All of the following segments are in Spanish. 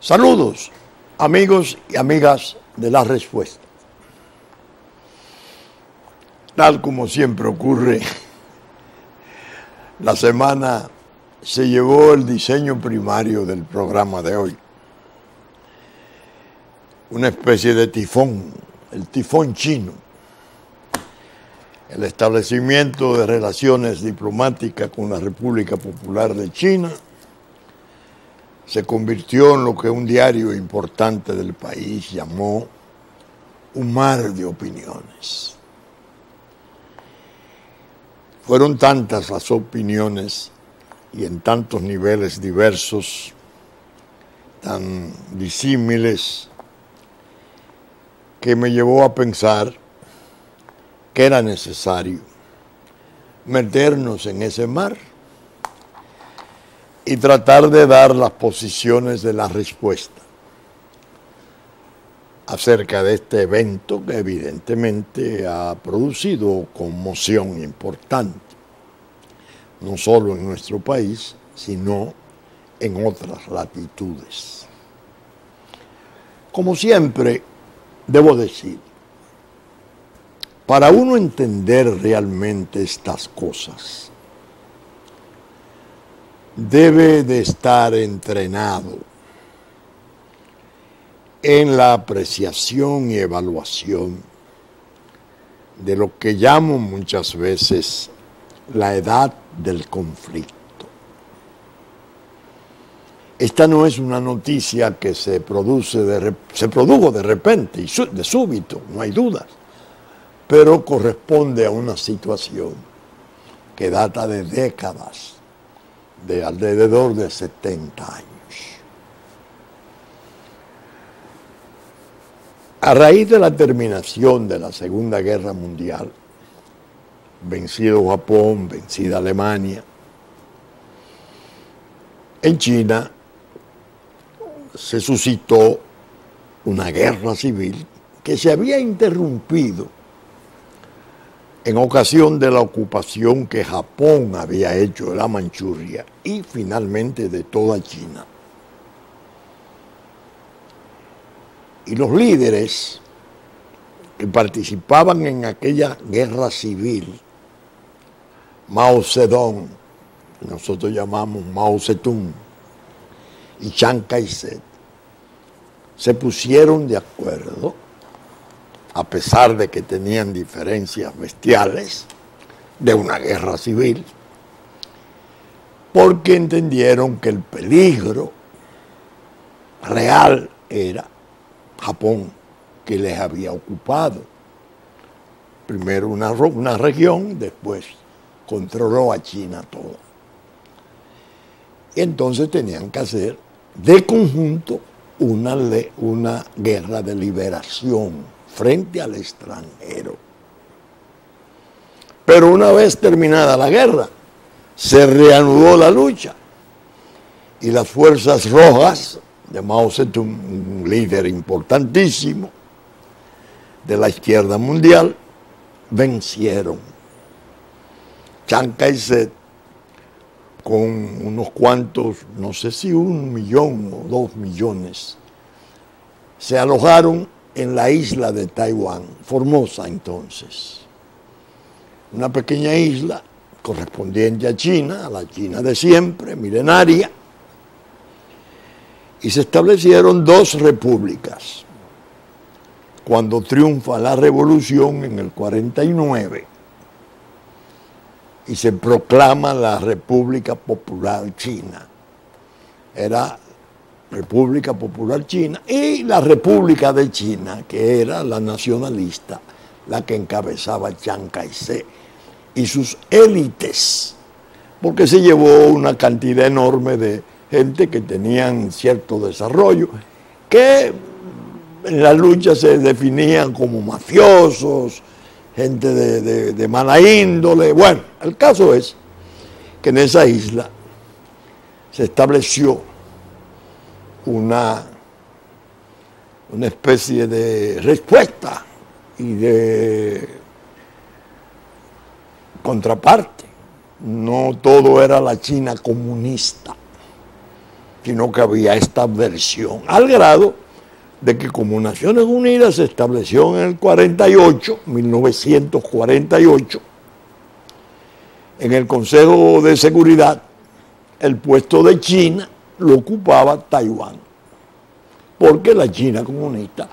Saludos, amigos y amigas de La Respuesta. Tal como siempre ocurre, la semana se llevó el diseño primario del programa de hoy. Una especie de tifón, el tifón chino. El establecimiento de relaciones diplomáticas con la República Popular de China se convirtió en lo que un diario importante del país llamó un mar de opiniones. Fueron tantas las opiniones y en tantos niveles diversos, tan disímiles, que me llevó a pensar que era necesario meternos en ese mar y tratar de dar las posiciones de la respuesta acerca de este evento que evidentemente ha producido conmoción importante, no solo en nuestro país, sino en otras latitudes. Como siempre, debo decir, para uno entender realmente estas cosas, debe de estar entrenado en la apreciación y evaluación de lo que llamo muchas veces la edad del conflicto. Esta no es una noticia que se produjo de repente y de súbito, no hay dudas, pero corresponde a una situación que data de décadas, de alrededor de 70 años. A raíz de la terminación de la Segunda Guerra Mundial, vencido Japón, vencida Alemania, en China se suscitó una guerra civil que se había interrumpido en ocasión de la ocupación que Japón había hecho de la Manchuria y finalmente de toda China. Y los líderes que participaban en aquella guerra civil, Mao Zedong, que nosotros llamamos Mao Zedong, y Chiang Kai-shek, se pusieron de acuerdo, a pesar de que tenían diferencias bestiales de una guerra civil, porque entendieron que el peligro real era Japón, que les había ocupado. Primero una región, después controló a China toda. Y entonces tenían que hacer de conjunto una guerra de liberación frente al extranjero. Pero una vez terminada la guerra, se reanudó la lucha y las fuerzas rojas de Mao Zedong, un líder importantísimo de la izquierda mundial, vencieron. Chiang Kai-shek, con unos cuantos, no sé si 1 millón o 2 millones, se alojaron en la isla de Taiwán, Formosa entonces, una pequeña isla correspondiente a China, a la China de siempre, milenaria, y se establecieron 2 repúblicas. Cuando triunfa la revolución en el 49 y se proclama la República Popular China, era República Popular China y la República de China, que era la nacionalista, la que encabezaba Chiang Kai-shek y sus élites, porque se llevó una cantidad enorme de gente que tenían cierto desarrollo, que en la lucha se definían como mafiosos, gente de mala índole. Bueno, el caso es que en esa isla se estableció una especie de respuesta y de contraparte. No todo era la China comunista. sino que había esta aversión, al grado de que como Naciones Unidas se estableció en el 48, 1948, en el Consejo de Seguridad, el puesto de China lo ocupaba Taiwán, porque la China comunista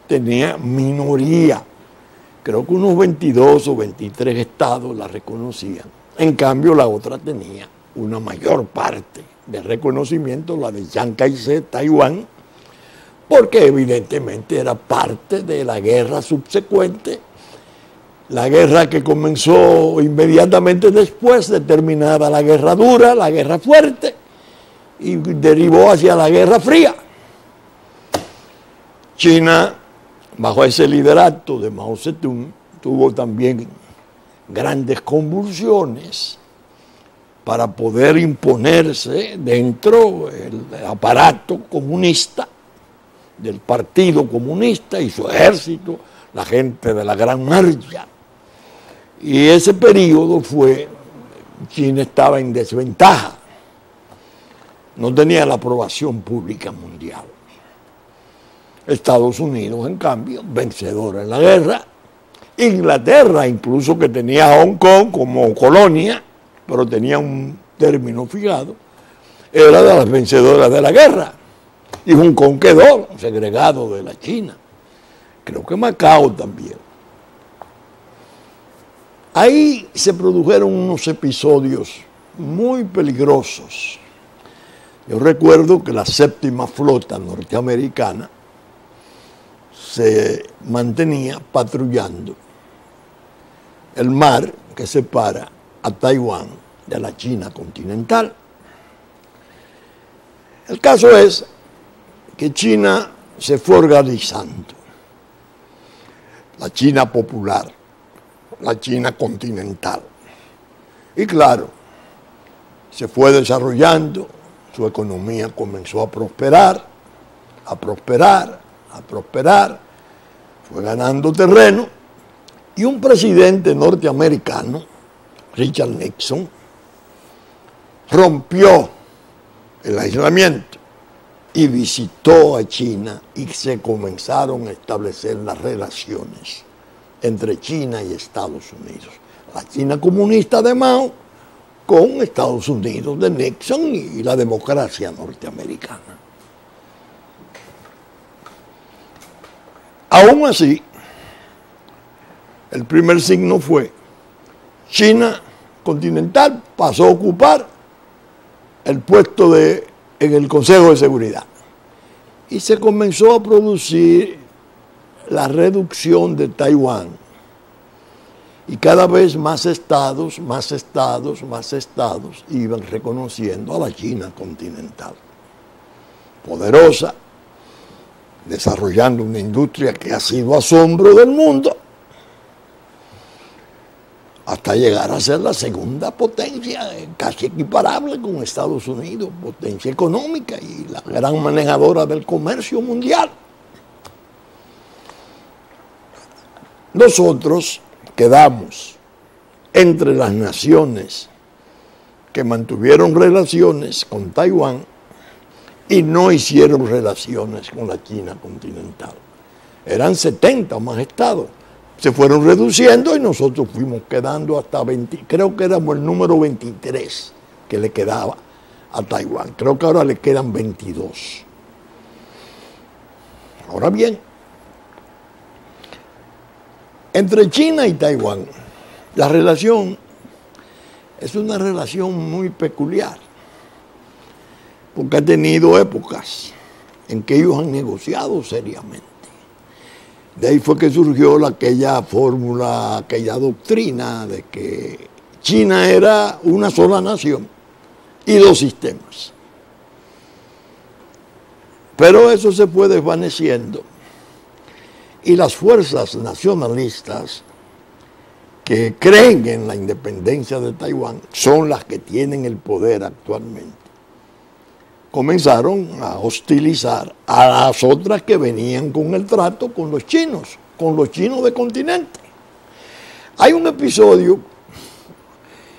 tenía minoría, creo que unos 22 o 23 estados la reconocían, en cambio la otra tenía una mayor parte de reconocimiento, la de Chiang Kai-shek, Taiwán, porque evidentemente era parte de la guerra subsecuente, la guerra que comenzó inmediatamente después de terminada la guerra dura, la guerra fuerte, y derivó hacia la guerra fría. China, bajo ese liderato de Mao Zedong, tuvo también grandes convulsiones para poder imponerse dentro del aparato comunista, del Partido Comunista y su ejército, la gente de la Gran Marcha. Y ese periodo China estaba en desventaja, no tenía la aprobación pública mundial. Estados Unidos, en cambio, vencedor en la guerra. Inglaterra, incluso que tenía Hong Kong como colonia, pero tenía un término fijado, era de las vencedoras de la guerra. Y Hong Kong quedó segregado de la China. Creo que Macao también. Ahí se produjeron unos episodios muy peligrosos. Yo recuerdo que la séptima flota norteamericana se mantenía patrullando el mar que separa a Taiwán de la China continental. El caso es que China se fue organizando, la China popular, la China continental, y claro, se fue desarrollando, su economía comenzó a prosperar, a prosperar, a prosperar, fue ganando terreno, y un presidente norteamericano, Richard Nixon, rompió el aislamiento y visitó a China y se comenzaron a establecer las relaciones entre China y Estados Unidos. La China comunista de Mao con Estados Unidos de Nixon y la democracia norteamericana. Aún así, el primer signo fue China continental pasó a ocupar el puesto en el Consejo de Seguridad y se comenzó a producir la reducción de Taiwán y cada vez más estados iban reconociendo a la China continental, poderosa, desarrollando una industria que ha sido asombro del mundo, hasta llegar a ser la segunda potencia, casi equiparable con Estados Unidos, potencia económica y la gran manejadora del comercio mundial. Nosotros quedamos entre las naciones que mantuvieron relaciones con Taiwán y no hicieron relaciones con la China continental. Eran 70 más estados. Se fueron reduciendo y nosotros fuimos quedando hasta 20, creo que éramos el número 23 que le quedaba a Taiwán. Creo que ahora le quedan 22. Ahora bien, entre China y Taiwán, la relación es una relación muy peculiar, porque ha tenido épocas en que ellos han negociado seriamente. De ahí fue que surgió aquella fórmula, aquella doctrina de que China era una sola nación y dos sistemas. Pero eso se fue desvaneciendo y las fuerzas nacionalistas que creen en la independencia de Taiwán son las que tienen el poder actualmente. Comenzaron a hostilizar a las otras que venían con el trato con los chinos de continente. Hay un episodio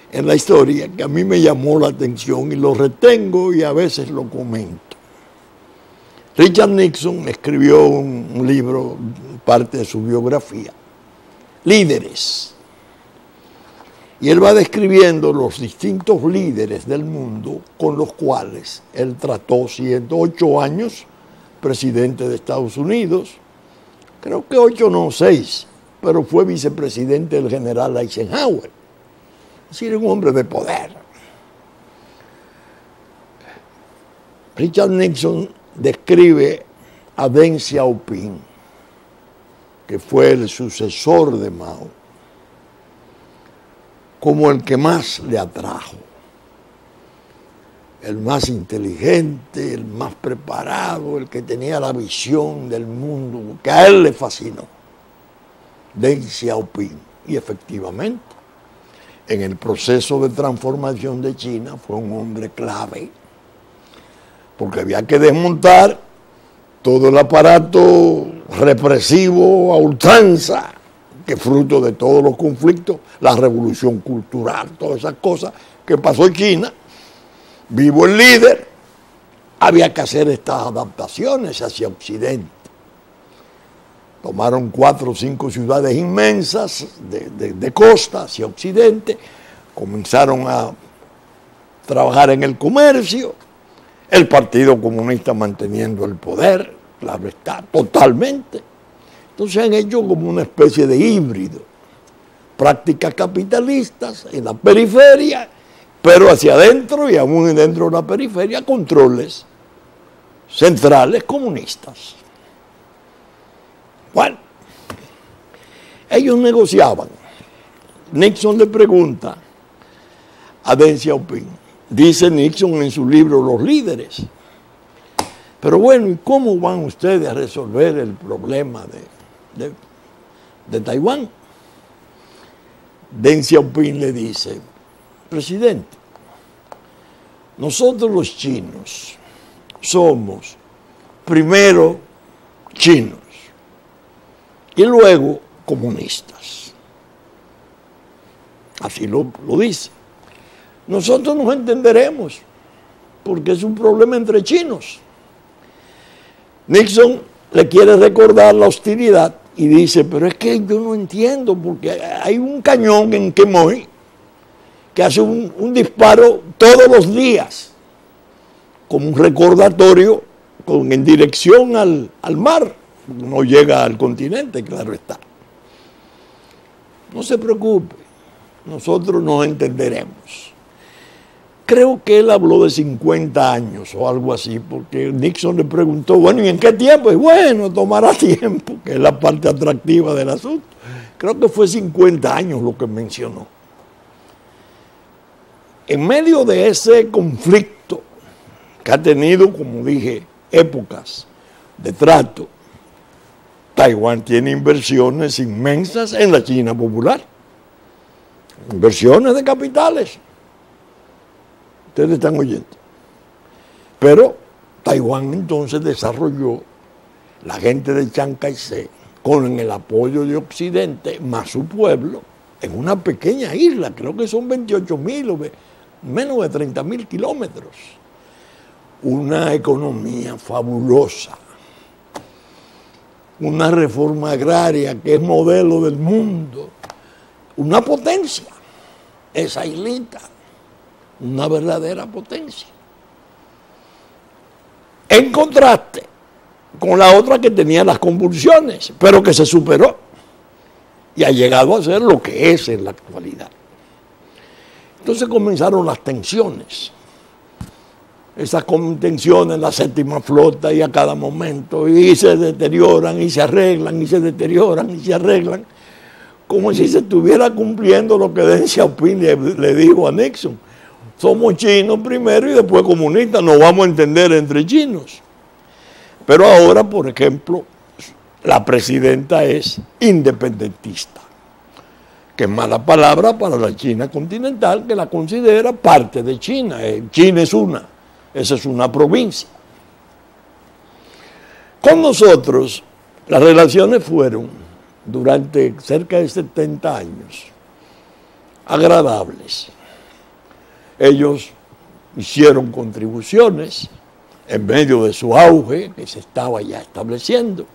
en la historia que a mí me llamó la atención y lo retengo y a veces lo comento. Richard Nixon escribió un libro, parte de su biografía, Líderes. Y él va describiendo los distintos líderes del mundo con los cuales él trató, siendo 8 años presidente de Estados Unidos, creo que 8 no, 6, pero fue vicepresidente del general Eisenhower. Es decir, un hombre de poder. Richard Nixon describe a Deng Xiaoping, que fue el sucesor de Mao, como el que más le atrajo, el más inteligente, el más preparado, el que tenía la visión del mundo, que a él le fascinó, Deng Xiaoping. Y efectivamente, en el proceso de transformación de China fue un hombre clave, porque había que desmontar todo el aparato represivo a ultranza, que fruto de todos los conflictos, la revolución cultural, todas esas cosas que pasó en China. Vivo el líder, había que hacer estas adaptaciones hacia Occidente. Tomaron 4 o 5 ciudades inmensas de costa hacia Occidente, comenzaron a trabajar en el comercio, el Partido Comunista manteniendo el poder, claro está, totalmente. Entonces han hecho como una especie de híbrido, prácticas capitalistas en la periferia, pero hacia adentro y aún dentro de la periferia controles centrales comunistas. Bueno, ellos negociaban. Nixon le pregunta a Deng Xiaoping, dice Nixon en su libro Los Líderes, pero bueno, ¿y cómo van ustedes a resolver el problema de Taiwán? Deng Xiaoping le dice, presidente, nosotros los chinos somos primero chinos y luego comunistas. Así lo dice. Nosotros nos entenderemos porque es un problema entre chinos. Nixon le quiere recordar la hostilidad y dice, pero es que yo no entiendo porque hay un cañón en Quemoy que hace un disparo todos los días, como un recordatorio en dirección al mar, no llega al continente, claro está. No se preocupe, nosotros nos entenderemos. Creo que él habló de 50 años o algo así, porque Nixon le preguntó, bueno, ¿y en qué tiempo? Y bueno, tomará tiempo, que es la parte atractiva del asunto. Creo que fue 50 años lo que mencionó. En medio de ese conflicto que ha tenido, como dije, épocas de trato, Taiwán tiene inversiones inmensas en la China popular, inversiones de capitales. Ustedes están oyendo. Pero Taiwán entonces desarrolló la gente de Chiang Kai-shek con el apoyo de Occidente, más su pueblo, en una pequeña isla, creo que son 28.000 o menos de 30.000 kilómetros. Una economía fabulosa, una reforma agraria que es modelo del mundo, una potencia, esa islita, una verdadera potencia. En contraste con la otra que tenía las convulsiones, pero que se superó y ha llegado a ser lo que es en la actualidad. Entonces comenzaron las tensiones. Esas tensiones, la séptima flota y a cada momento, y se deterioran y se arreglan, y se deterioran y se arreglan, como si se estuviera cumpliendo lo que Deng Xiaoping le dijo a Nixon. Somos chinos primero y después comunistas, nos vamos a entender entre chinos. Pero ahora, por ejemplo, la presidenta es independentista, que es mala palabra para la China continental, que la considera parte de China. China es esa es una provincia. Con nosotros, las relaciones fueron, durante cerca de 70 años, agradables. Ellos hicieron contribuciones en medio de su auge que se estaba ya estableciendo.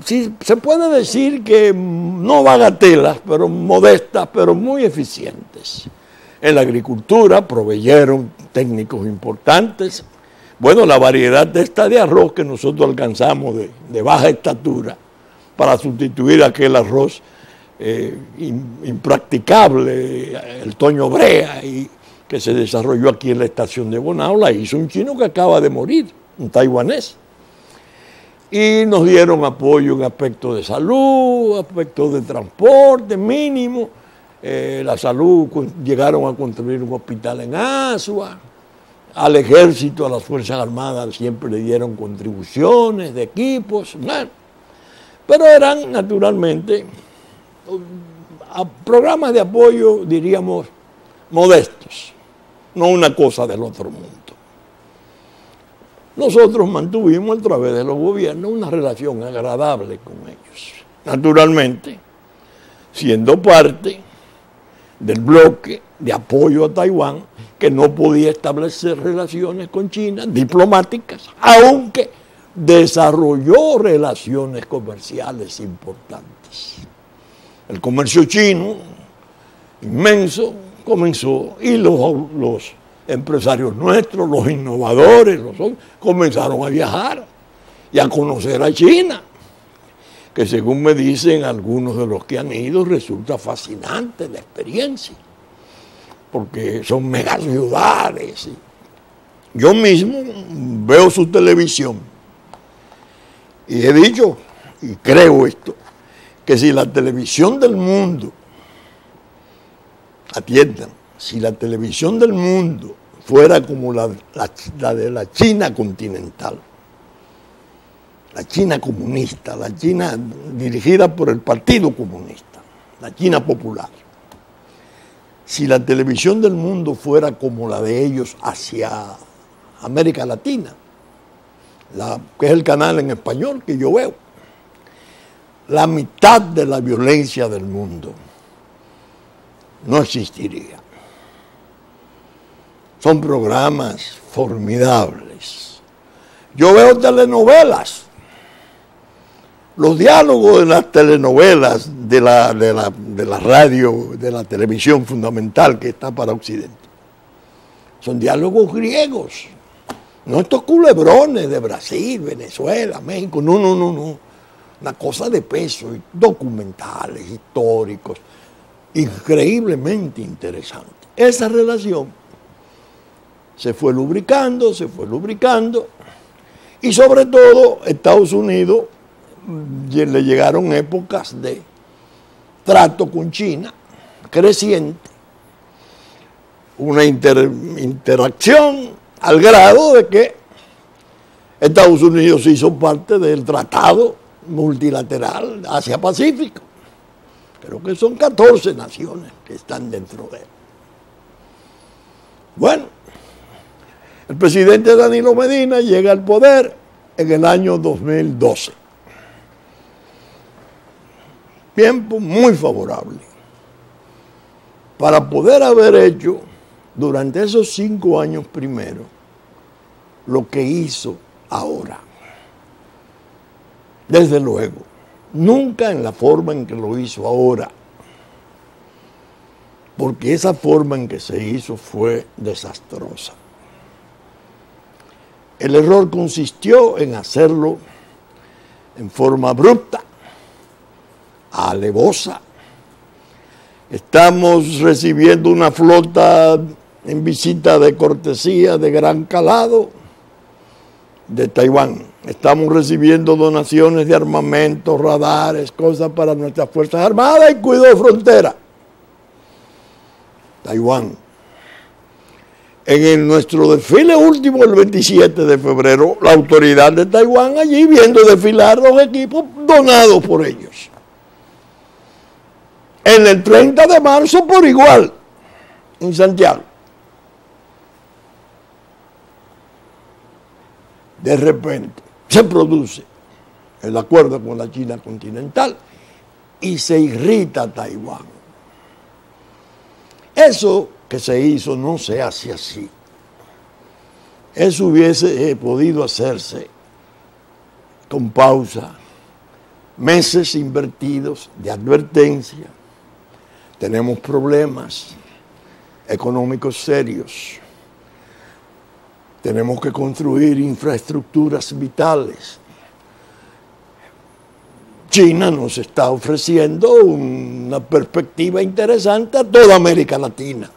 Sí, se puede decir que no bagatelas, pero modestas, pero muy eficientes. En la agricultura proveyeron técnicos importantes. Bueno, la variedad de arroz que nosotros alcanzamos de baja estatura para sustituir aquel arroz impracticable, el Toño Brea, y que se desarrolló aquí en la estación de Bonao, la hizo un chino que acaba de morir, un taiwanés. Y nos dieron apoyo en aspectos de salud, aspectos de transporte mínimo. La salud, llegaron a construir un hospital en Asua. Al ejército, a las Fuerzas Armadas siempre le dieron contribuciones de equipos. Bueno, pero eran naturalmente programas de apoyo, diríamos, modestos, no una cosa del otro mundo. Nosotros mantuvimos a través de los gobiernos una relación agradable con ellos. Naturalmente, siendo parte del bloque de apoyo a Taiwán, que no podía establecer relaciones con China diplomáticas, aunque desarrolló relaciones comerciales importantes. El comercio chino, inmenso, comenzó, y los empresarios nuestros, los innovadores, comenzaron a viajar y a conocer a China, que según me dicen algunos de los que han ido, resulta fascinante la experiencia, porque son megaciudades. Yo mismo veo su televisión y he dicho, y creo esto, que si la televisión del mundo, atiendan, si la televisión del mundo fuera como la de la China continental, la China comunista, la China dirigida por el Partido Comunista, la China popular, si la televisión del mundo fuera como la de ellos hacia América Latina, que es el canal en español que yo veo, la mitad de la violencia del mundo no existiría. Son programas formidables. Yo veo telenovelas. Los diálogos de las telenovelas, de la radio, de la televisión fundamental que está para Occidente, son diálogos griegos. No estos culebrones de Brasil, Venezuela, México, no. Una cosa de peso, documentales, históricos, increíblemente interesante. Esa relación se fue lubricando, y sobre todo Estados Unidos le llegaron épocas de trato con China creciente, una interacción al grado de que Estados Unidos hizo parte del Tratado Multilateral Asia-Pacífico. Creo que son 14 naciones que están dentro de él. Bueno, el presidente Danilo Medina llega al poder en el año 2012. Tiempo muy favorable para poder haber hecho durante esos 5 años primero lo que hizo ahora. Desde luego, nunca en la forma en que lo hizo ahora, porque esa forma en que se hizo fue desastrosa. El error consistió en hacerlo en forma abrupta, alevosa. Estamos recibiendo una flota en visita de cortesía de gran calado de Taiwán. Estamos recibiendo donaciones de armamentos, radares, cosas para nuestras Fuerzas Armadas y cuidado de frontera. Taiwán. En nuestro desfile último, el 27 de febrero, la autoridad de Taiwán allí viendo desfilar los equipos donados por ellos. En el 30 de marzo por igual, en Santiago. De repente se produce el acuerdo con la China continental y se irrita Taiwán. Eso que se hizo no se hace así. Eso hubiese podido hacerse con pausa, meses invertidos de advertencia. Tenemos problemas económicos serios. Tenemos que construir infraestructuras vitales. China nos está ofreciendo una perspectiva interesante a toda América Latina.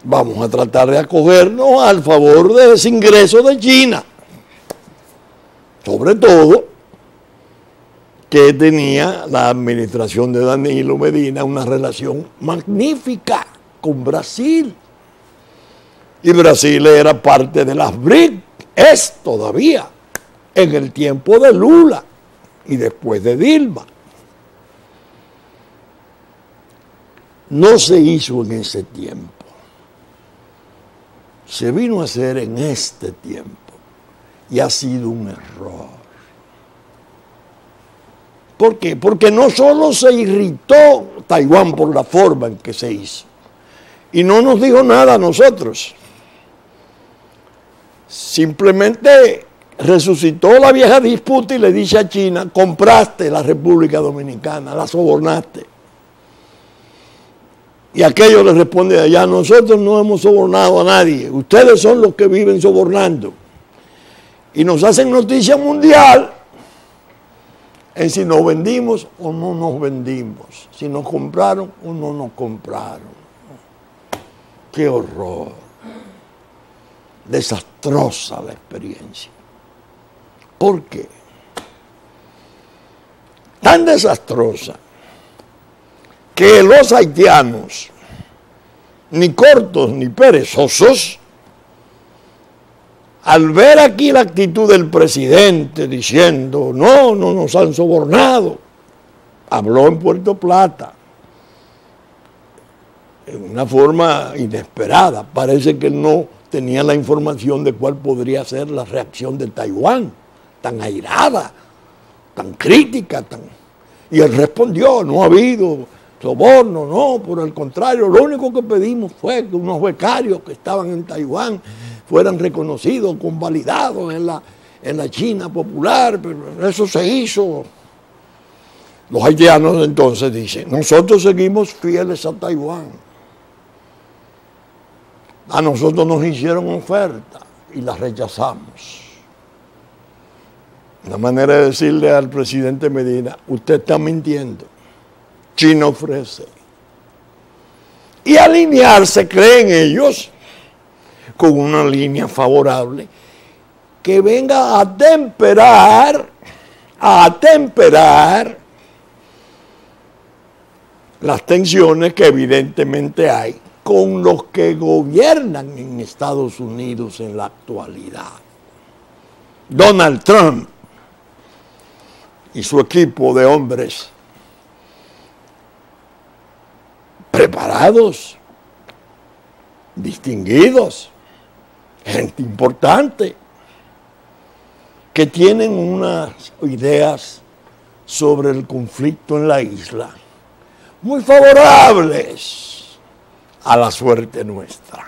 Vamos a tratar de acogernos al favor de ese ingreso de China. Sobre todo que tenía la administración de Danilo Medina una relación magnífica con Brasil. Y Brasil era parte de las BRIC, es todavía, en el tiempo de Lula y después de Dilma. No se hizo en ese tiempo. Se vino a hacer en este tiempo y ha sido un error. ¿Por qué? Porque no solo se irritó Taiwán por la forma en que se hizo y no nos dijo nada a nosotros. Simplemente resucitó la vieja disputa y le dice a China: compraste la República Dominicana, la sobornaste. Y aquello le responde allá: nosotros no hemos sobornado a nadie, ustedes son los que viven sobornando. Y nos hacen noticia mundial en si nos vendimos o no nos vendimos, si nos compraron o no nos compraron. ¡Qué horror! Desastrosa la experiencia. ¿Por qué? Tan desastrosa que los haitianos, ni cortos ni perezosos, al ver aquí la actitud del presidente diciendo: no nos han sobornado, habló en Puerto Plata en una forma inesperada. Parece que no tenía la información de cuál podría ser la reacción de Taiwán, tan airada, tan crítica, y él respondió: no ha habido soborno, no, por el contrario, lo único que pedimos fue que unos becarios que estaban en Taiwán fueran reconocidos, convalidados en la China popular, pero eso se hizo. Los haitianos entonces dicen: nosotros seguimos fieles a Taiwán. A nosotros nos hicieron oferta y la rechazamos. Una manera de decirle al presidente Medina: usted está mintiendo. China ofrece. Y alinearse, creen ellos, con una línea favorable que venga a temperar las tensiones que evidentemente hay con los que gobiernan en Estados Unidos en la actualidad. Donald Trump y su equipo de hombres preparados, distinguidos, gente importante, que tienen unas ideas sobre el conflicto en la isla muy favorables a la suerte nuestra.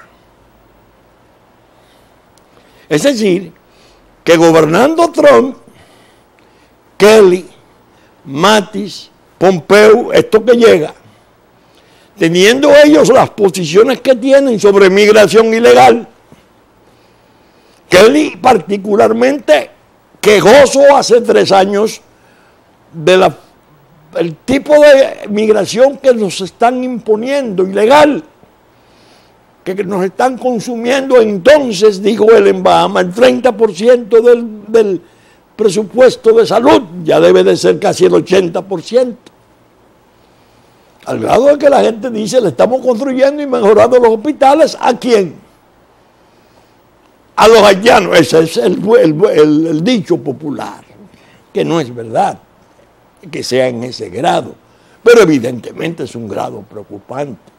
Es decir, que gobernando Trump, Kelly, Mattis, Pompeo, esto que llega, teniendo ellos las posiciones que tienen sobre migración ilegal, Kelly particularmente quejoso hace 3 años de el tipo de migración que nos están imponiendo, ilegal, que nos están consumiendo. Entonces, dijo él en Bahama, el 30% del presupuesto de salud, ya debe de ser casi el 80%. Al grado de que la gente dice: le estamos construyendo y mejorando los hospitales. ¿A quién? A los haitianos. Ese es el dicho popular, que no es verdad que sea en ese grado, pero evidentemente es un grado preocupante.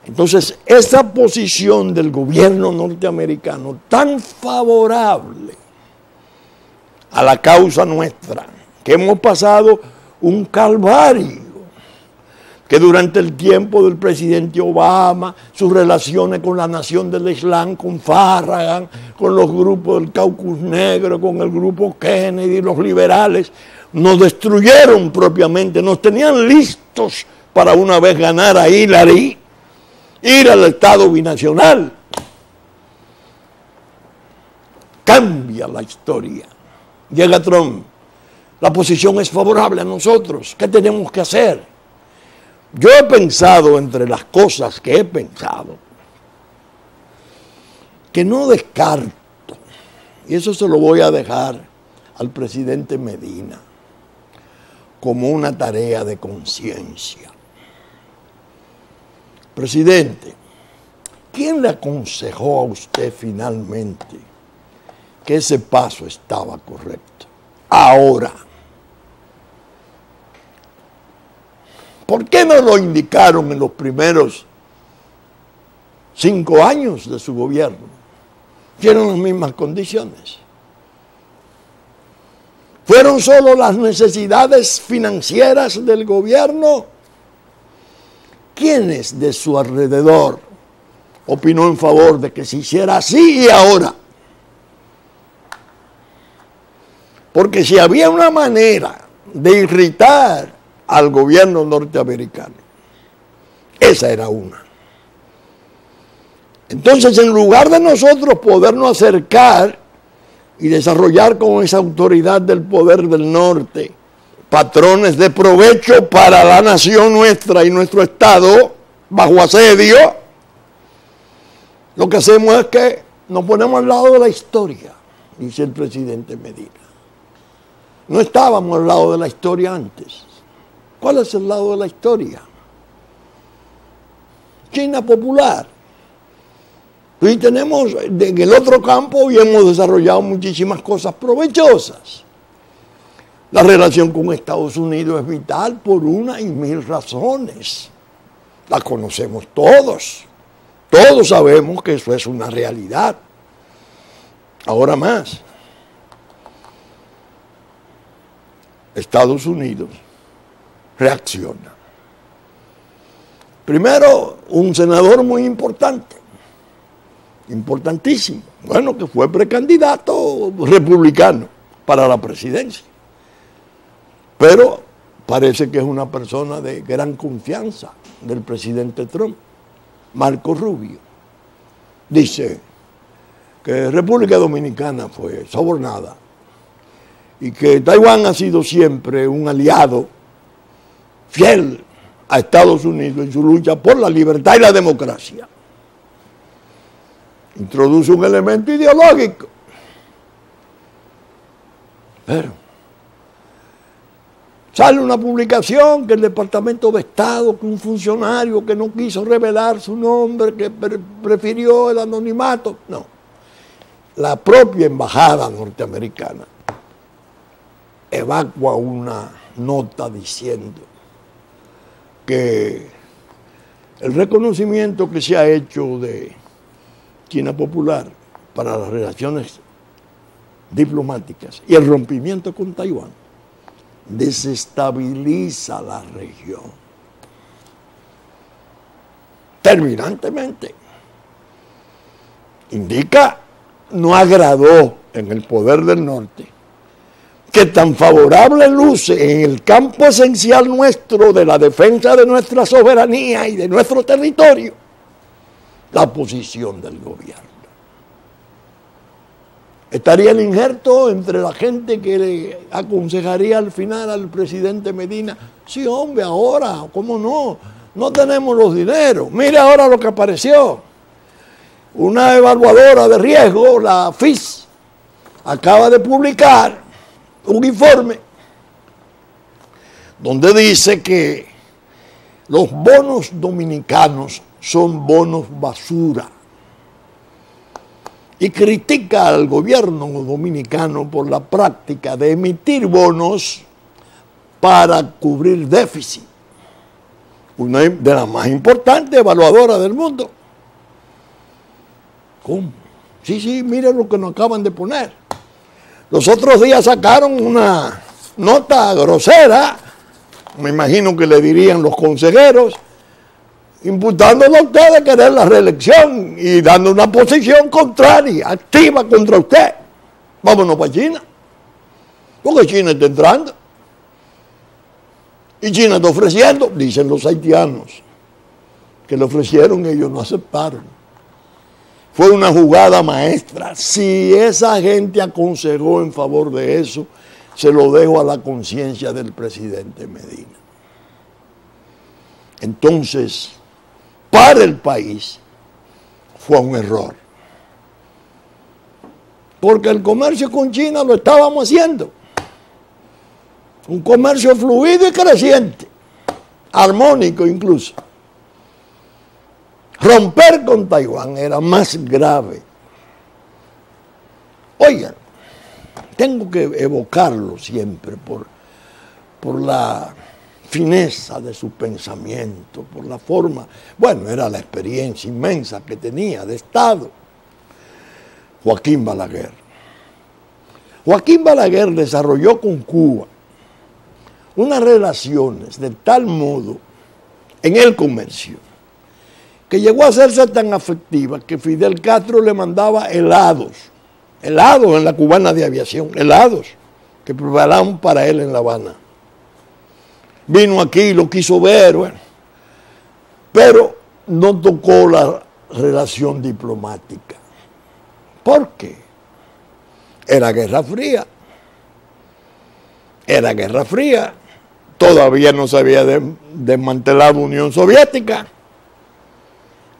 Entonces, esa posición del gobierno norteamericano tan favorable a la causa nuestra, que hemos pasado un calvario, que durante el tiempo del presidente Obama, sus relaciones con la nación del Islam, con Farragut, con los grupos del Caucus Negro, con el grupo Kennedy, los liberales, nos destruyeron propiamente, nos tenían listos para una vez ganar a Hillary, ir al Estado binacional. Cambia la historia. Llega Trump. La posición es favorable a nosotros. ¿Qué tenemos que hacer? Yo he pensado, entre las cosas que he pensado, que no descarto, y eso se lo voy a dejar al presidente Medina, como una tarea de conciencia. Presidente, ¿quién le aconsejó a usted finalmente que ese paso estaba correcto? Ahora, ¿por qué no lo indicaron en los primeros 5 años de su gobierno? Tienen las mismas condiciones. ¿Fueron solo las necesidades financieras del gobierno? ¿Quiénes de su alrededor opinó en favor de que se hiciera así y ahora? Porque si había una manera de irritar al gobierno norteamericano, esa era una. Entonces, en lugar de nosotros podernos acercar y desarrollar con esa autoridad del poder del norte patrones de provecho para la nación nuestra y nuestro Estado bajo asedio, lo que hacemos es que nos ponemos al lado de la historia, dice el presidente Medina. No estábamos al lado de la historia antes. ¿Cuál es el lado de la historia? China popular. Y tenemos en el otro campo y hemos desarrollado muchísimas cosas provechosas. La relación con Estados Unidos es vital por una y mil razones. La conocemos todos. Todos sabemos que eso es una realidad. Ahora más. Estados Unidos reacciona. Primero, un senador muy importante, importantísimo, bueno, que fue precandidato republicano para la presidencia, pero parece que es una persona de gran confianza del presidente Trump, Marco Rubio. Dice que República Dominicana fue sobornada y que Taiwán ha sido siempre un aliado fiel a Estados Unidos en su lucha por la libertad y la democracia. Introduce un elemento ideológico. Pero sale una publicación que el Departamento de Estado, que un funcionario que no quiso revelar su nombre, que prefirió el anonimato. No. La propia embajada norteamericana evacua una nota diciendo que el reconocimiento que se ha hecho de China popular para las relaciones diplomáticas y el rompimiento con Taiwán desestabiliza la región terminantemente. Indica, no agradó en el poder del norte que tan favorable luce en el campo esencial nuestro de la defensa de nuestra soberanía y de nuestro territorio la posición del gobierno. Estaría el injerto entre la gente que le aconsejaría al final al presidente Medina: sí, hombre, ahora, ¿cómo no? No tenemos los dineros. Mire ahora lo que apareció. Una evaluadora de riesgo, la FIS, acaba de publicar un informe donde dice que los bonos dominicanos son bonos basura y critica al gobierno dominicano por la práctica de emitir bonos para cubrir déficit. Una de las más importantes evaluadoras del mundo. ¿Cómo? Sí, miren lo que nos acaban de poner. Los otros días sacaron una nota grosera Me imagino que le dirían los consejeros, imputándole a usted de querer la reelección y dando una posición contraria, activa contra usted. Vámonos para China, porque China está entrando. Y China está ofreciendo, dicen los haitianos, que le ofrecieron y ellos no aceptaron. Fue una jugada maestra. Si esa gente aconsejó en favor de eso, se lo dejo a la conciencia del presidente Medina. Entonces, para el país fue un error. Porque el comercio con China lo estábamos haciendo. Un comercio fluido y creciente, armónico incluso. Romper con Taiwán era más grave. Oigan, tengo que evocarlo siempre por la fineza de su pensamiento, por la forma, bueno, era la experiencia inmensa que tenía de Estado. Joaquín Balaguer. Joaquín Balaguer desarrolló con Cuba unas relaciones de tal modo en el comercio que llegó a hacerse tan afectiva que Fidel Castro le mandaba helados en la Cubana de Aviación, helados que prepararon para él en La Habana. Vino aquí, lo quiso ver, bueno, pero no tocó la relación diplomática. ¿Por qué? Era Guerra Fría. Era Guerra Fría. Todavía no se había desmantelado la Unión Soviética.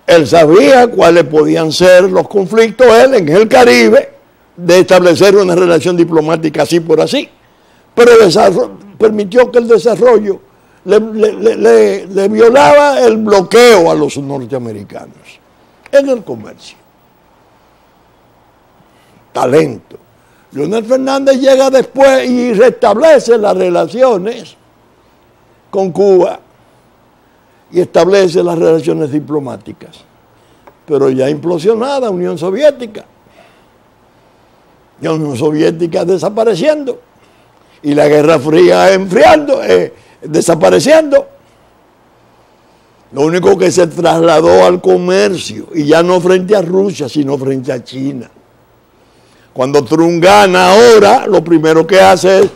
Él sabía cuáles podían ser los conflictos, él en el Caribe, de establecer una relación diplomática así por así. Pero permitió que el desarrollo le violaba el bloqueo a los norteamericanos en el comercio. Talento. Leonel Fernández llega después y restablece las relaciones con Cuba y establece las relaciones diplomáticas. Pero ya implosionada Unión Soviética. La Unión Soviética desapareciendo. Y la Guerra Fría enfriando, desapareciendo. Lo único que se trasladó al comercio, y ya no frente a Rusia, sino frente a China. Cuando Trump gana ahora, lo primero que hace es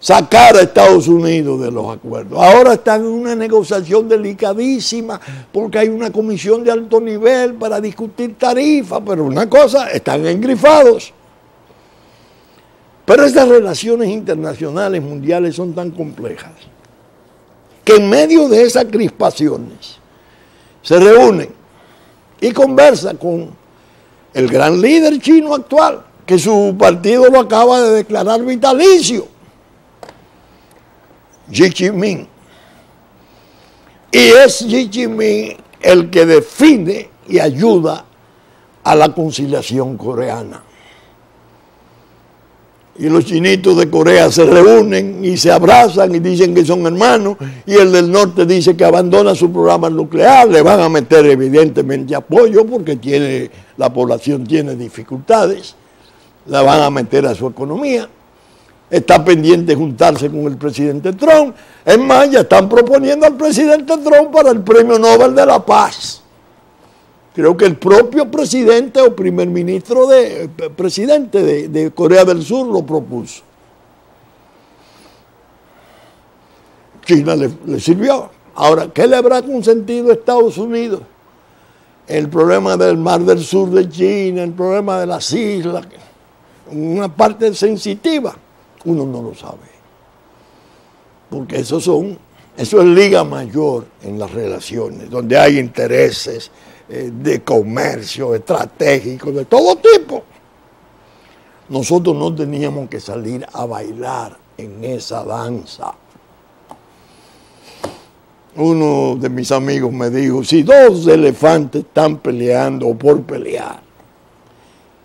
sacar a Estados Unidos de los acuerdos. Ahora están en una negociación delicadísima porque hay una comisión de alto nivel para discutir tarifas, pero una cosa, están engrifados. Pero estas relaciones internacionales, mundiales, son tan complejas que en medio de esas crispaciones se reúnen y conversan con el gran líder chino actual, que su partido lo acaba de declarar vitalicio, Xi Jinping. Y es Xi Jinping el que define y ayuda a la conciliación coreana. Y los chinitos de Corea se reúnen y se abrazan y dicen que son hermanos, y el del norte dice que abandona su programa nuclear. Le van a meter evidentemente apoyo porque la población tiene dificultades, la van a meter a su economía. Está pendiente de juntarse con el presidente Trump. Es más, ya están proponiendo al presidente Trump para el Premio Nobel de la Paz. Creo que el propio presidente o presidente de Corea del Sur lo propuso. China le sirvió. Ahora, ¿qué le habrá consentido a Estados Unidos? El problema del Mar del Sur de China, el problema de las islas, una parte sensitiva, uno no lo sabe. Porque eso es liga mayor en las relaciones, donde hay intereses de comercio, estratégico, de todo tipo. Nosotros no teníamos que salir a bailar en esa danza. Uno de mis amigos me dijo, si dos elefantes están peleando o por pelear,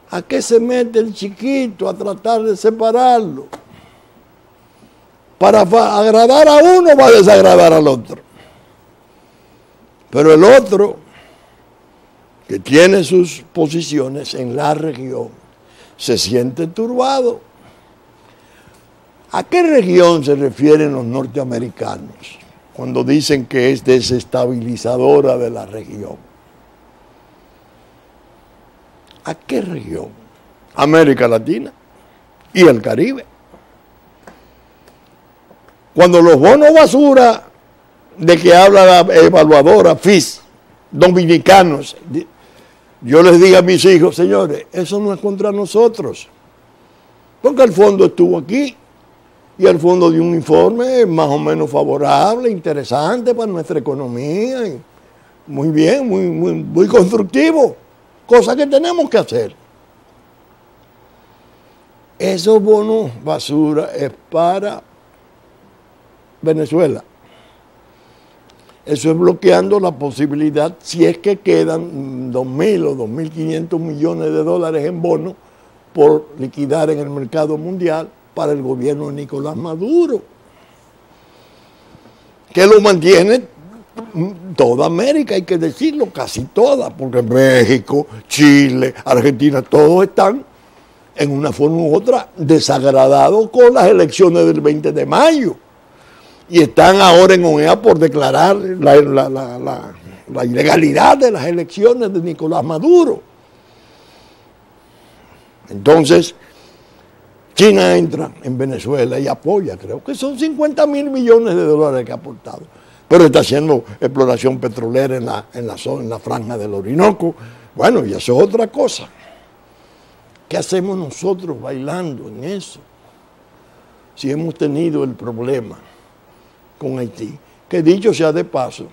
¿a qué se mete el chiquito a tratar de separarlo? Para agradar a uno va a desagradar al otro. Pero el otro, que tiene sus posiciones en la región, se siente turbado. ¿A qué región se refieren los norteamericanos cuando dicen que es desestabilizadora de la región? ¿A qué región? América Latina y el Caribe. Cuando los bonos basura de que habla la evaluadora FIS, dominicanos, yo les digo a mis hijos, señores, eso no es contra nosotros, porque el fondo estuvo aquí y el fondo dio un informe más o menos favorable, interesante para nuestra economía, y muy bien, muy constructivo, cosa que tenemos que hacer. Esos bonos basura es para Venezuela. Eso es bloqueando la posibilidad, si es que quedan 2.000 o 2.500 millones de dólares en bonos por liquidar en el mercado mundial para el gobierno de Nicolás Maduro, que lo mantiene toda América, hay que decirlo, casi toda, porque México, Chile, Argentina, todos están en una forma u otra desagradados con las elecciones del 20 de mayo. Y están ahora en OEA por declarar la ilegalidad de las elecciones de Nicolás Maduro. Entonces, China entra en Venezuela y apoya, creo que son 50.000 millones de dólares que ha aportado. Pero está haciendo exploración petrolera en la franja del Orinoco. Bueno, y eso es otra cosa. ¿Qué hacemos nosotros bailando en eso? Si hemos tenido el problema con Haití, que dicho sea de paso,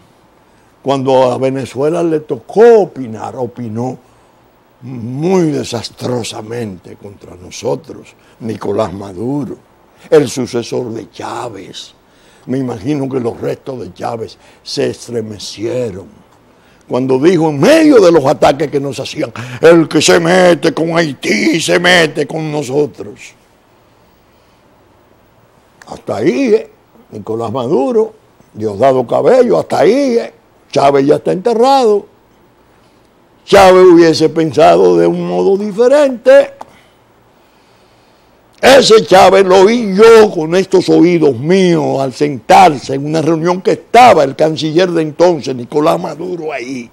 cuando a Venezuela le tocó opinar, opinó muy desastrosamente contra nosotros, Nicolás Maduro, el sucesor de Chávez. Me imagino que los restos de Chávez se estremecieron cuando dijo en medio de los ataques que nos hacían, el que se mete con Haití se mete con nosotros. Hasta ahí, Nicolás Maduro, Diosdado Cabello, hasta ahí, Chávez ya está enterrado. Chávez hubiese pensado de un modo diferente. Ese Chávez lo oí yo con estos oídos míos al sentarse en una reunión que estaba el canciller de entonces, Nicolás Maduro, ahí.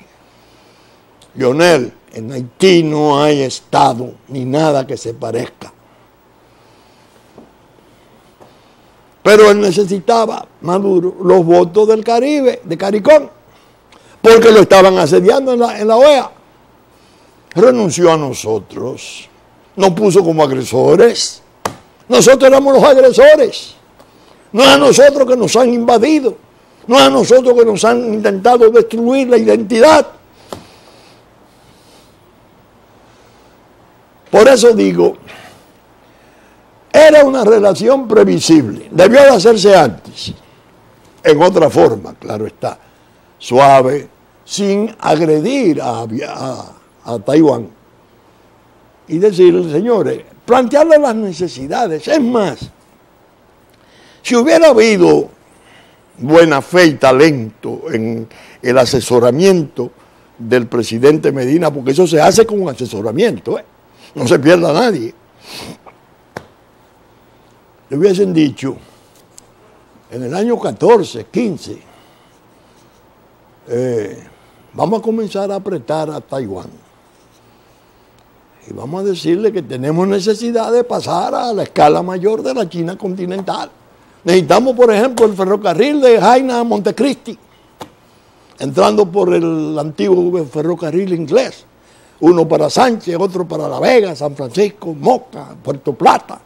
Lionel, en Haití no hay Estado ni nada que se parezca. Pero él necesitaba, Maduro, los votos del Caribe, de CARICOM, porque lo estaban asediando en la OEA. Renunció a nosotros, nos puso como agresores. Nosotros éramos los agresores. No es a nosotros que nos han invadido, no es a nosotros que nos han intentado destruir la identidad. Por eso digo, era una relación previsible, debió de hacerse antes, en otra forma, claro está, suave, sin agredir a Taiwán. Y decirle, señores, plantearle las necesidades. Es más, si hubiera habido buena fe y talento en el asesoramiento del presidente Medina, porque eso se hace con un asesoramiento, no se pierda nadie. Le hubiesen dicho, en el año 14, 15, vamos a comenzar a apretar a Taiwán. Y vamos a decirle que tenemos necesidad de pasar a la escala mayor de la China continental. Necesitamos, por ejemplo, el ferrocarril de Jaina a Montecristi, entrando por el antiguo ferrocarril inglés. Uno para Sánchez, otro para La Vega, San Francisco, Moca, Puerto Plata.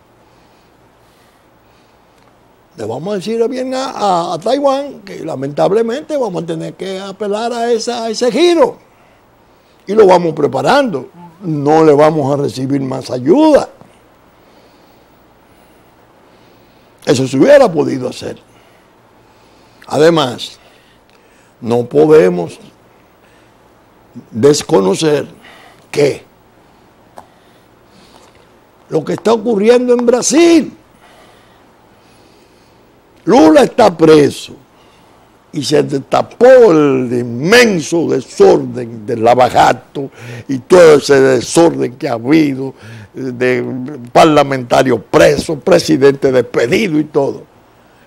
Le vamos a decir bien a Taiwán que lamentablemente vamos a tener que apelar a ese giro. Y lo vamos preparando. No le vamos a recibir más ayuda. Eso se hubiera podido hacer. Además, no podemos desconocer que lo que está ocurriendo en Brasil, Lula está preso y se destapó el inmenso desorden del lavajato y todo ese desorden que ha habido, de parlamentarios presos, presidente despedido y todo.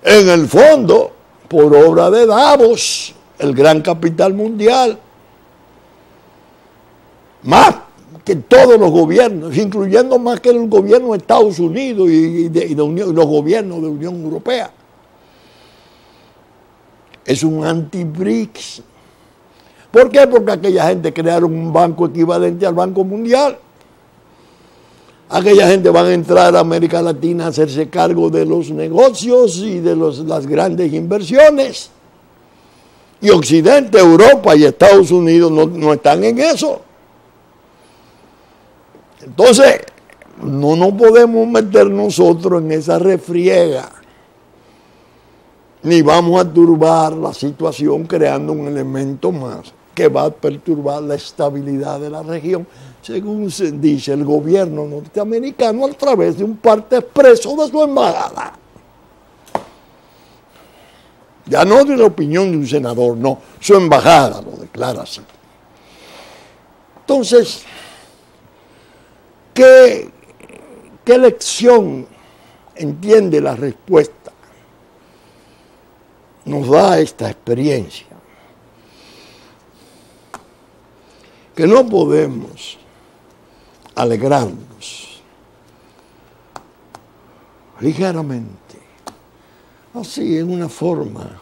En el fondo, por obra de Davos, el gran capital mundial, más que todos los gobiernos, incluyendo más que el gobierno de Estados Unidos y los gobiernos de Unión Europea. Es un anti-BRICS. ¿Por qué? Porque aquella gente crearon un banco equivalente al Banco Mundial. Aquella gente van a entrar a América Latina a hacerse cargo de los negocios y de las grandes inversiones. Y Occidente, Europa y Estados Unidos no están en eso. Entonces, no nos podemos meter nosotros en esa refriega, ni vamos a turbar la situación creando un elemento más que va a perturbar la estabilidad de la región, según se dice el gobierno norteamericano a través de un parte expreso de su embajada. Ya no de la opinión de un senador, no, su embajada lo declara así. Entonces, ¿qué lección entiende la respuesta? Nos da esta experiencia, que no podemos alegrarnos ligeramente, así en una forma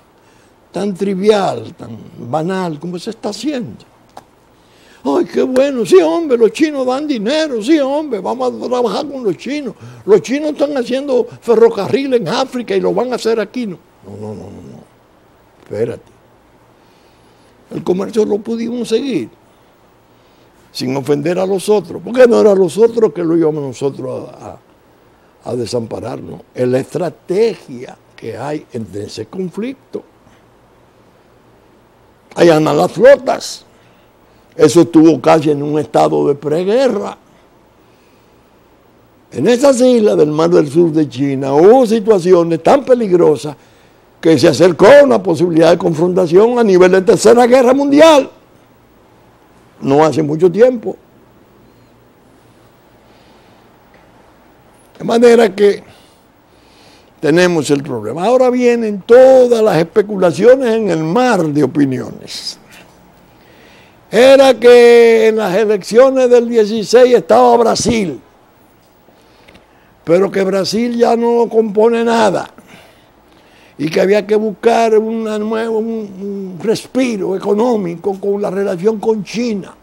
tan trivial, tan banal como se está haciendo. ¡Ay, qué bueno! Sí, hombre, los chinos dan dinero. Sí, hombre, vamos a trabajar con los chinos. Los chinos están haciendo ferrocarril en África y lo van a hacer aquí. No. Espérate. El comercio lo pudimos seguir sin ofender a los otros. Porque no era los otros que lo íbamos nosotros a desampararnos. Es la estrategia que hay entre ese conflicto. Allá andan las flotas. Eso estuvo casi en un estado de preguerra. En esas islas del Mar del Sur de China hubo situaciones tan peligrosas que se acercó una posibilidad de confrontación a nivel de Tercera Guerra Mundial. No hace mucho tiempo. De manera que tenemos el problema. Ahora vienen todas las especulaciones en el mar de opiniones. Era que en las elecciones del 16 estaba Brasil, pero que Brasil ya no compone nada y que había que buscar un respiro económico con la relación con China.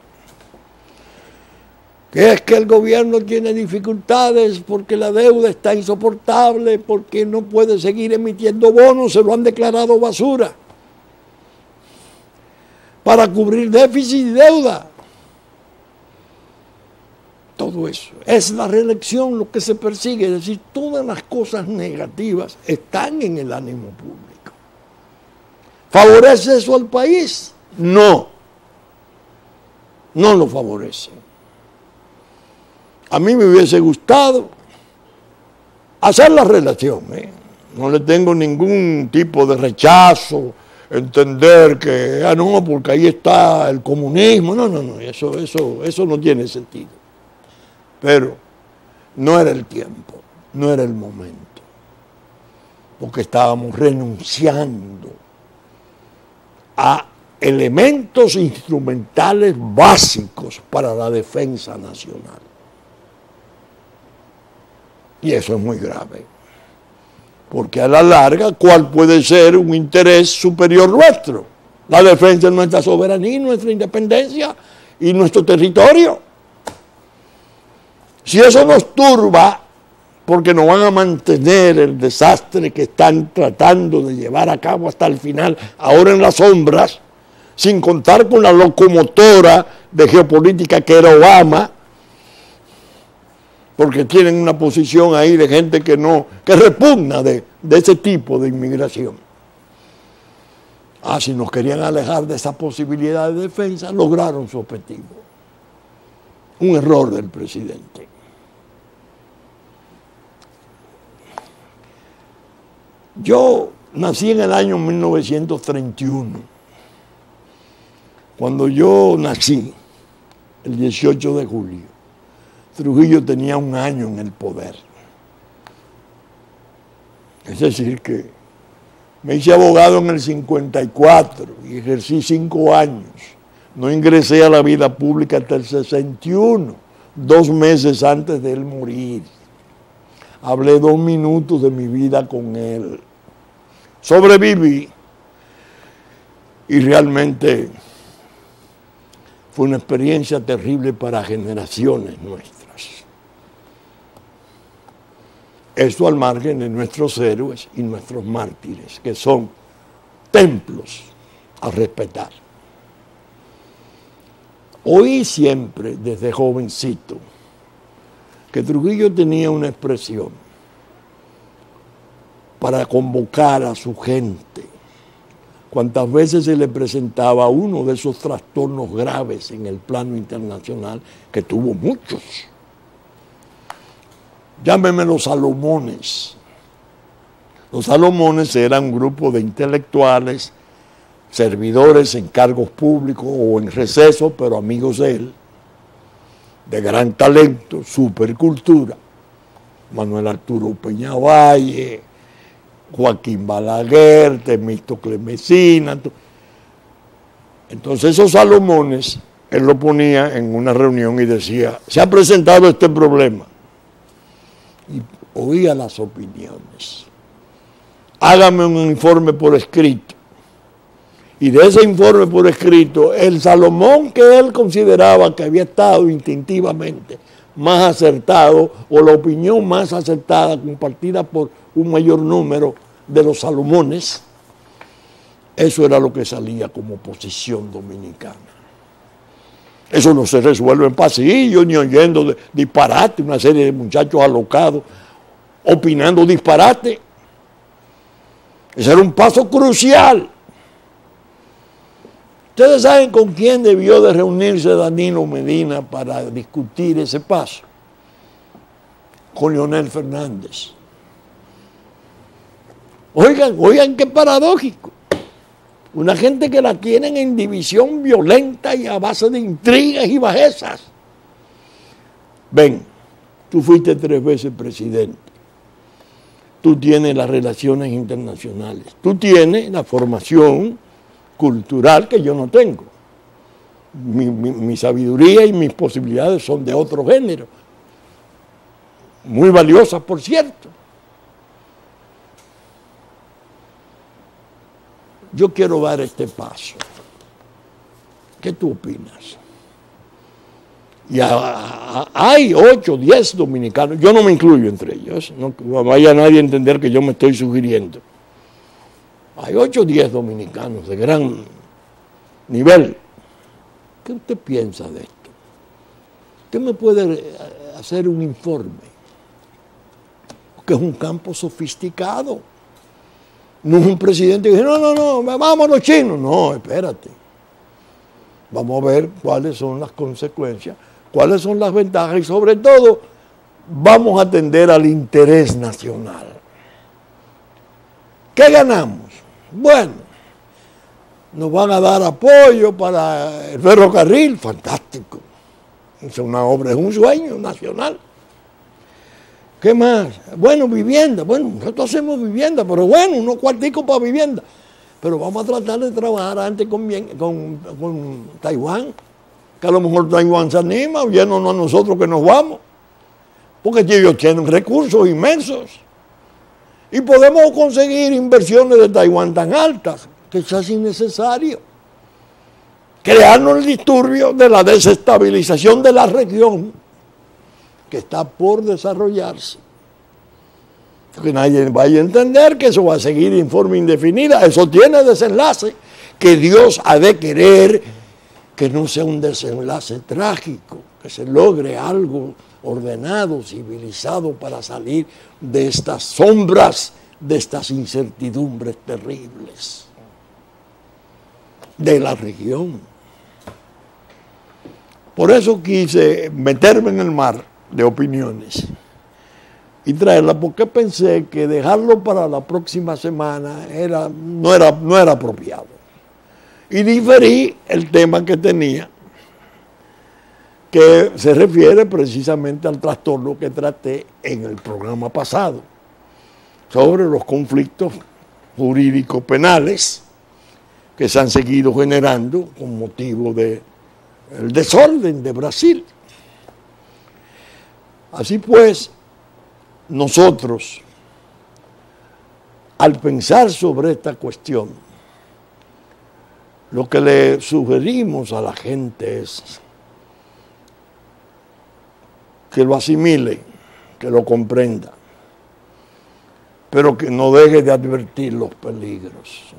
Que es que el gobierno tiene dificultades porque la deuda está insoportable, porque no puede seguir emitiendo bonos, se lo han declarado basura, para cubrir déficit y deuda. Todo eso. Es la reelección lo que se persigue, es decir, todas las cosas negativas están en el ánimo público. ¿Favorece eso al país? No. No lo favorece. A mí me hubiese gustado hacer la relación, No le tengo ningún tipo de rechazo, entender que, no, porque ahí está el comunismo. No, eso no tiene sentido. Pero no era el tiempo, no era el momento, porque estábamos renunciando a elementos instrumentales básicos para la defensa nacional. Y eso es muy grave, porque a la larga, ¿cuál puede ser un interés superior nuestro? La defensa de nuestra soberanía, nuestra independencia y nuestro territorio. Si eso nos turba, porque nos van a mantener el desastre que están tratando de llevar a cabo hasta el final, ahora en las sombras, sin contar con la locomotora de geopolítica que era Obama, porque tienen una posición ahí de gente que repugna de ese tipo de inmigración. Si nos querían alejar de esa posibilidad de defensa, lograron su objetivo. Un error del presidente. Yo Nací en el año 1931. Cuando yo nací, el 18 de julio, Trujillo tenía 1 año en el poder. Es decir, que me hice abogado en el 54 y ejercí 5 años. No ingresé a la vida pública hasta el 61, 2 meses antes de él morir. Hablé 2 minutos de mi vida con él. Sobreviví y realmente fue una experiencia terrible para generaciones nuestras. Esto al margen de nuestros héroes y nuestros mártires, que son templos a respetar. Oí siempre, desde jovencito, que Trujillo tenía una expresión para convocar a su gente. Cuantas veces se le presentaba uno de esos trastornos graves en el plano internacional, que tuvo muchos. Llámeme los Salomones. Los Salomones eran un grupo de intelectuales, servidores en cargos públicos o en receso, pero amigos de él, de gran talento, supercultura. Manuel Arturo Peñavalle, Joaquín Balaguer, Temístocles Mesina. Entonces esos Salomones, él lo ponía en una reunión y decía, se ha presentado este problema. Y oía las opiniones. Hágame un informe por escrito. Y de ese informe por escrito, el Salomón que él consideraba que había estado instintivamente más acertado, o la opinión más acertada compartida por un mayor número de los Salomones, eso era lo que salía como posición dominicana. Eso no se resuelve en pasillos ni oyendo disparate, una serie de muchachos alocados opinando disparate. Ese era un paso crucial. ¿Ustedes saben con quién debió de reunirse Danilo Medina para discutir ese paso? Con Leonel Fernández. Oigan qué paradójico. Una gente que la tienen en división violenta y a base de intrigas y bajezas. Ven, tú fuiste 3 veces presidente. Tú tienes las relaciones internacionales. Tú tienes la formación cultural que yo no tengo. Mi sabiduría y mis posibilidades son de otro género. Muy valiosas, por cierto. Yo quiero dar este paso. ¿Qué tú opinas? Y hay 8, 10 dominicanos, yo no me incluyo entre ellos, no vaya nadie a entender que yo me estoy sugiriendo. Hay 8 o 10 dominicanos de gran nivel. ¿Qué usted piensa de esto? ¿Usted me puede hacer un informe? Porque es un campo sofisticado. No es un presidente que dice, no, vamos los chinos. No, espérate. Vamos a ver cuáles son las consecuencias, cuáles son las ventajas y sobre todo vamos a atender al interés nacional. ¿Qué ganamos? Bueno, nos van a dar apoyo para el ferrocarril, fantástico. Es una obra, es un sueño nacional. ¿Qué más? Bueno, vivienda. Bueno, nosotros hacemos vivienda, pero bueno, unos cuarticos para vivienda. Pero vamos a tratar de trabajar antes con Taiwán, que a lo mejor Taiwán se anima, oyéndonos a nosotros que nos vamos, porque ellos tienen recursos inmensos. Y podemos conseguir inversiones de Taiwán tan altas que es casi innecesario. Crearnos el disturbio de la desestabilización de la región que está por desarrollarse. Que nadie vaya a entender que eso va a seguir en forma indefinida. Eso tiene desenlace que Dios ha de querer que no sea un desenlace trágico, que se logre algo ordenado, civilizado para salir de estas sombras, de estas incertidumbres terribles de la región. Por eso quise meterme en el mar de opiniones y traerla porque pensé que dejarlo para la próxima semana no era apropiado. Y diferí el tema que tenía, que se refiere precisamente al trastorno que traté en el programa pasado, sobre los conflictos jurídicos penales que se han seguido generando con motivo del desorden de Brasil. Así pues, nosotros, al pensar sobre esta cuestión, lo que le sugerimos a la gente es que lo asimile, que lo comprenda, pero que no deje de advertir los peligros.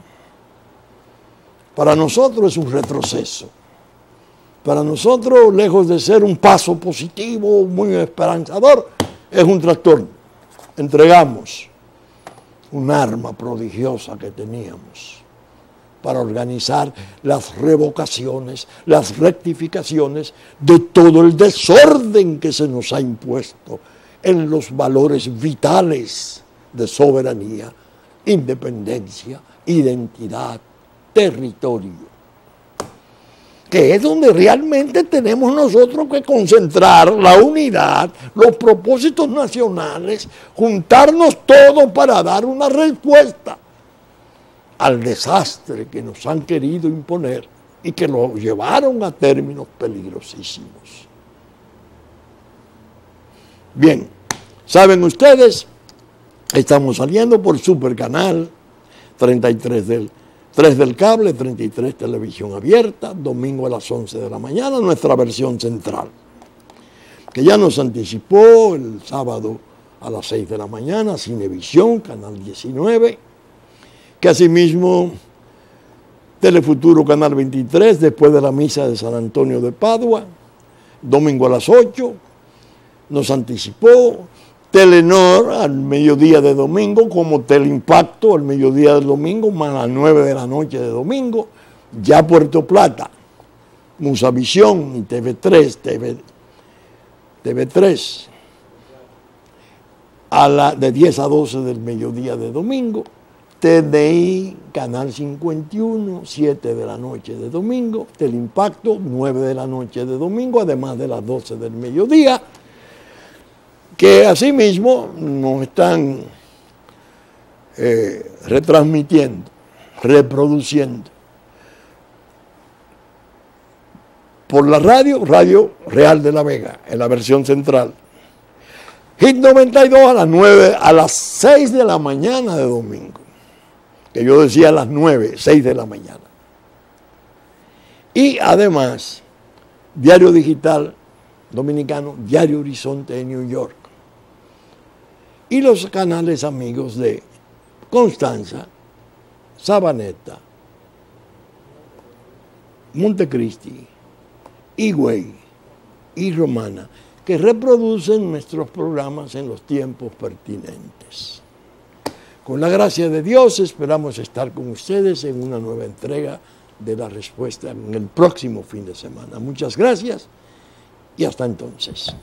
Para nosotros es un retroceso. Para nosotros, lejos de ser un paso positivo, muy esperanzador, es un trastorno. Entregamos un arma prodigiosa que teníamos para organizar las revocaciones, las rectificaciones de todo el desorden que se nos ha impuesto en los valores vitales de soberanía, independencia, identidad, territorio, que es donde realmente tenemos nosotros que concentrar la unidad, los propósitos nacionales, juntarnos todos para dar una respuesta al desastre que nos han querido imponer y que lo llevaron a términos peligrosísimos. Bien, saben ustedes, estamos saliendo por Supercanal 33 del 3 del cable, 33 televisión abierta, domingo a las 11 de la mañana, nuestra versión central, que ya nos anticipó el sábado a las 6 de la mañana, Cinevisión, Canal 19, que asimismo Telefuturo, Canal 23, después de la misa de San Antonio de Padua, domingo a las 8, nos anticipó Telenor al mediodía de domingo, como Teleimpacto al mediodía del domingo, más a las 9 de la noche de domingo, ya Puerto Plata, Musavisión y TV3, TV3, de 10 a 12 del mediodía de domingo, TDI, Canal 51, 7 de la noche de domingo, Teleimpacto, 9 de la noche de domingo, además de las 12 del mediodía, que asimismo nos están retransmitiendo, reproduciendo por la Radio Real de la Vega, en la versión central. Hit 92 a las 6 de la mañana de domingo, que yo decía a las 9, 6 de la mañana. Y además, Diario Digital Dominicano, Diario Horizonte de New York. Y los canales amigos de Constanza, Sabaneta, Montecristi, Higüey y Romana, que reproducen nuestros programas en los tiempos pertinentes. Con la gracia de Dios esperamos estar con ustedes en una nueva entrega de La Respuesta en el próximo fin de semana. Muchas gracias y hasta entonces.